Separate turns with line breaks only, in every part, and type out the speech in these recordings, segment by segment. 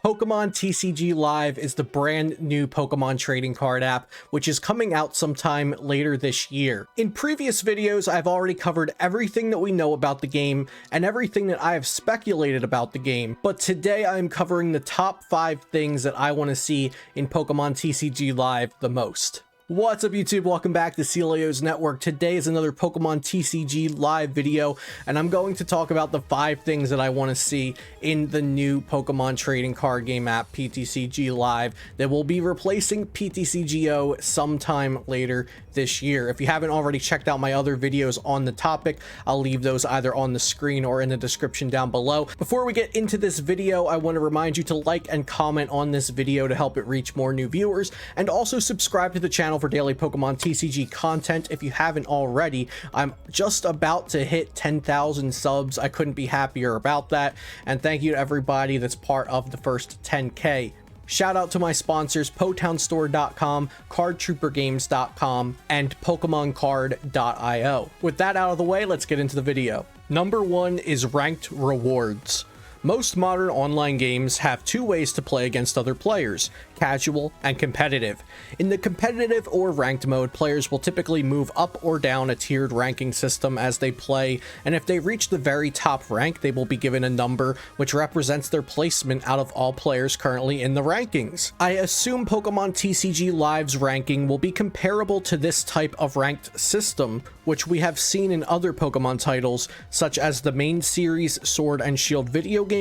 Pokemon TCG Live is the brand new Pokemon trading card app, which is coming out sometime later this year. In previous videos, I've already covered everything that we know about the game and everything that I have speculated about the game, but today I'm covering the top 5 things that I want to see in Pokemon TCG Live the most. What's up YouTube, welcome back to CLAO's Network. Today is another Pokemon TCG Live video, and I'm going to talk about the 5 things that I want to see in the new Pokemon trading card game app, ptcg Live, that will be replacing ptcgo sometime later this year. If you haven't already checked out my other videos on the topic, I'll leave those either on the screen or in the description down below. Before we get into this video, I want to remind you to like and comment on this video to help it reach more new viewers, and also subscribe to the channel for daily Pokemon TCG content if you haven't already. I'm just about to hit 10,000 subs. I couldn't be happier about that, and thank you to everybody that's part of the first 10K. Shout out to my sponsors, PotownStore.com, CardTrooperGames.com, and PokemonCard.io. With that out of the way, let's get into the video. Number 1 is ranked rewards. Most modern online games have 2 ways to play against other players: casual and competitive. In the competitive or ranked mode, players will typically move up or down a tiered ranking system as they play, and if they reach the very top rank, they will be given a number which represents their placement out of all players currently in the rankings. I assume Pokemon TCG Live's ranking will be comparable to this type of ranked system, which we have seen in other Pokemon titles such as the main series Sword and Shield video games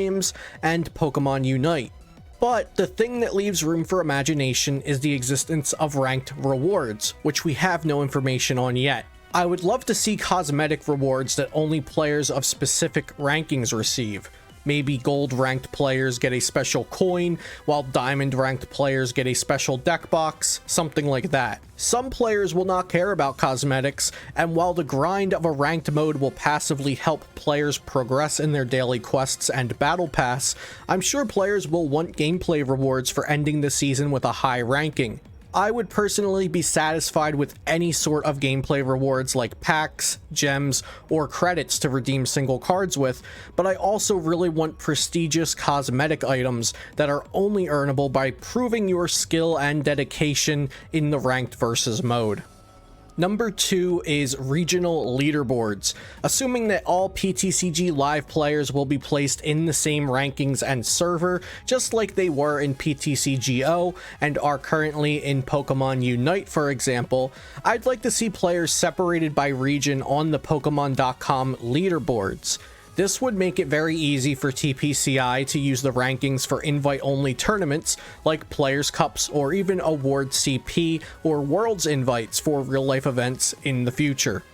and Pokemon Unite. But the thing that leaves room for imagination is the existence of ranked rewards, which we have no information on yet. I would love to see cosmetic rewards that only players of specific rankings receive. Maybe gold ranked players get a special coin, while diamond ranked players get a special deck box, something like that. Some players will not care about cosmetics, and while the grind of a ranked mode will passively help players progress in their daily quests and battle pass, I'm sure players will want gameplay rewards for ending the season with a high ranking. I would personally be satisfied with any sort of gameplay rewards like packs, gems, or credits to redeem single cards with, but I also really want prestigious cosmetic items that are only earnable by proving your skill and dedication in the ranked versus mode. Number 2 is regional leaderboards. Assuming that all PTCG Live players will be placed in the same rankings and server, just like they were in ptcgo and are currently in Pokemon Unite, for example, I'd like to see players separated by region on the Pokemon.com leaderboards. This would make it very easy for TPCI to use the rankings for invite-only tournaments like Players' Cups or even award CP or Worlds invites for real-life events in the future.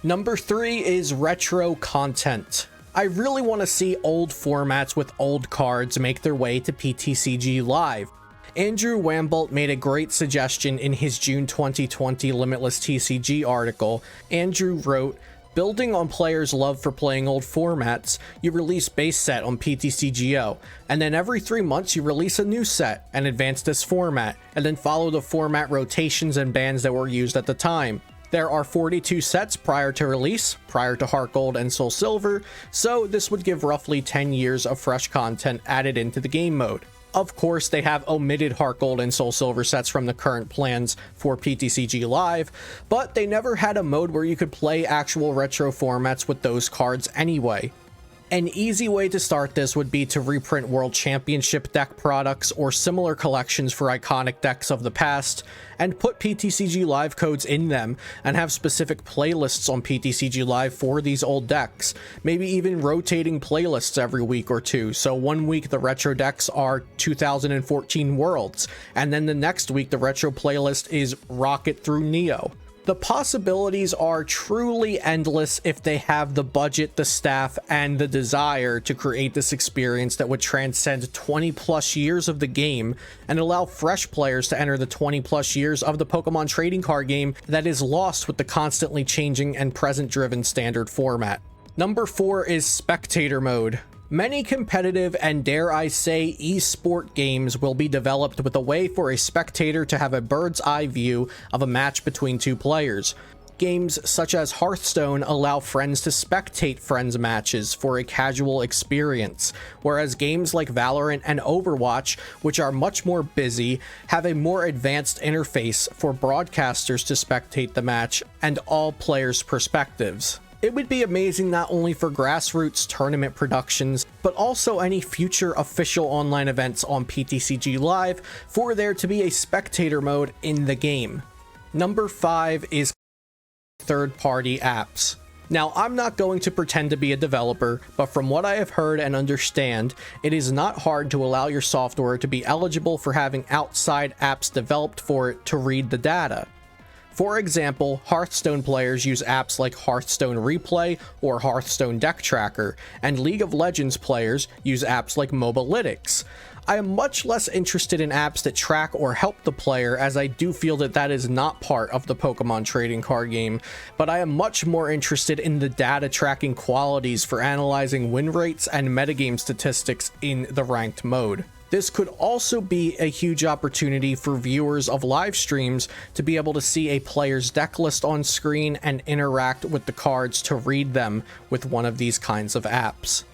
Number 3 is retro content. I really want to see old formats with old cards make their way to PTCG Live. Andrew Wambolt made a great suggestion in his June 2020 Limitless TCG article. Andrew wrote, "Building on players' love for playing old formats, you release base set on ptcgo, and then every 3 months you release a new set and advance this format, and then follow the format rotations and bans that were used at the time. There are 42 sets prior to release, prior to Heart Gold and Soul Silver, so this would give roughly 10 years of fresh content added into the game mode." Of course, they have omitted Heart Gold and Soul Silver sets from the current plans for PTCG Live, but they never had a mode where you could play actual retro formats with those cards anyway. An easy way to start this would be to reprint World Championship deck products or similar collections for iconic decks of the past, and put PTCG Live codes in them, and have specific playlists on PTCG Live for these old decks. Maybe even rotating playlists every week or two, so one week the retro decks are 2014 Worlds, and then the next week the retro playlist is Rocket through Neo. The possibilities are truly endless if they have the budget, the staff, and the desire to create this experience that would transcend 20 plus years of the game and allow fresh players to enter the 20 plus years of the Pokemon trading card game that is lost with the constantly changing and present-driven standard format. Number 4 is Spectator Mode. Many competitive and, dare I say, esport games will be developed with a way for a spectator to have a bird's eye view of a match between 2 players. Games such as Hearthstone allow friends to spectate friends' matches for a casual experience, whereas games like Valorant and Overwatch, which are much more busy, have a more advanced interface for broadcasters to spectate the match and all players' perspectives. It would be amazing not only for grassroots tournament productions, but also any future official online events on PTCG Live for there to be a spectator mode in the game. Number 5 is third-party apps. Now, I'm not going to pretend to be a developer, but from what I have heard and understand, it is not hard to allow your software to be eligible for having outside apps developed for it to read the data. For example, Hearthstone players use apps like Hearthstone Replay or Hearthstone Deck Tracker, and League of Legends players use apps like Mobalytics. I am much less interested in apps that track or help the player, as I do feel that that is not part of the Pokemon trading card game, but I am much more interested in the data tracking qualities for analyzing win rates and metagame statistics in the ranked mode. This could also be a huge opportunity for viewers of live streams to be able to see a player's deck list on screen and interact with the cards to read them with one of these kinds of apps.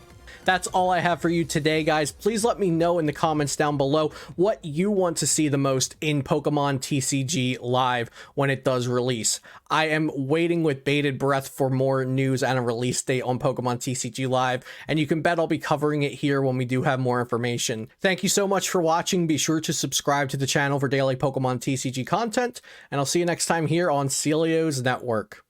That's all I have for you today, guys. Please let me know in the comments down below what you want to see the most in Pokemon TCG Live when it does release. I am waiting with bated breath for more news and a release date on Pokemon TCG Live, and you can bet I'll be covering it here when we do have more information. Thank you so much for watching. Be sure to subscribe to the channel for daily Pokemon TCG content, and I'll see you next time here on Celio's Network.